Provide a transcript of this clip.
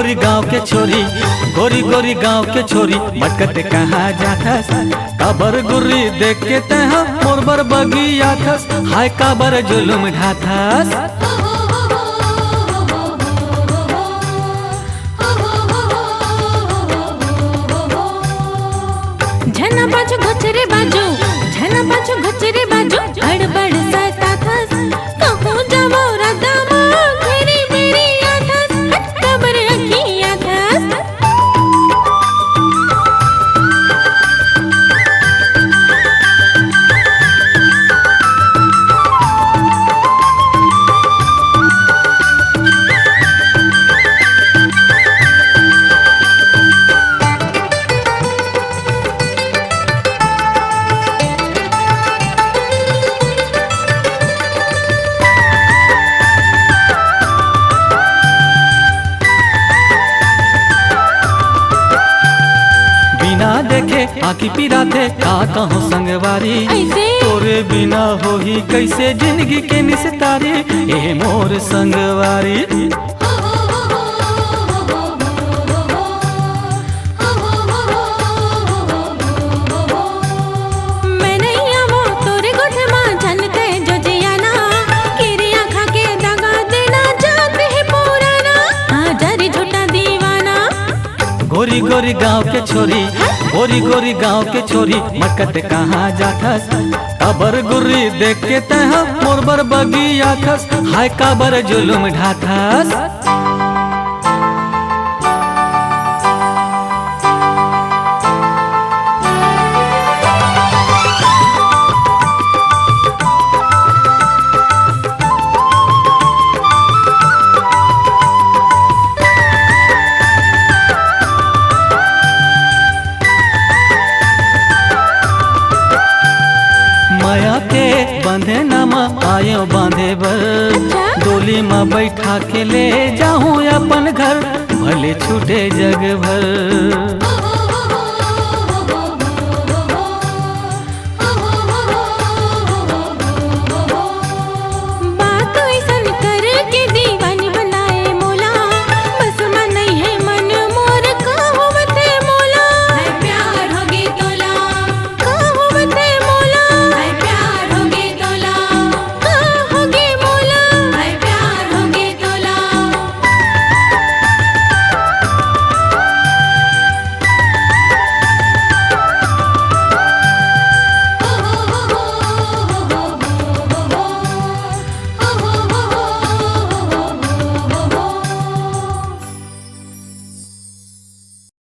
गोरी गांव के छोरी, गोरी गोरी गांव के छोरी, मटकट कहाँ जाथस, काबर गुर्री देख के तहा मोर बर बगिया थस, हाय काबर जुलुम ढाथस। झना बाजू घचरे बाजू, झना बाजू घचरे बाजू, हड़बड़ सता थस, कहूँ जावो रदामा घरी मेरी आथस, हट कबर अखिया थस। बिना देखे आँखी पिराते का कहूँ संगवारी, ऐसे तोरे बिना हो ही कैसे जिंदगी के निस्तारी, ए मोर संगवारी। मैं नहीं आवो तोरे गोठे मां जानते जो जियाना, किरिया खा के दगा देना चाहते है पुराना, आजा रे झूठा दीवाना। गोरी गोरी गांव के छोरी, गोरी गोरी गांव के छोरी, मटकट कहाँ जाथस, काबर गुर्री देख के तहा मोर बर बगिया थस, हाय काबर जुलुम ढाथस। माया के बंधे नाम आयो बांधे बर, अच्छा? डोली में बैठा के ले जाऊं अपन घर, भले छूटे जग भर।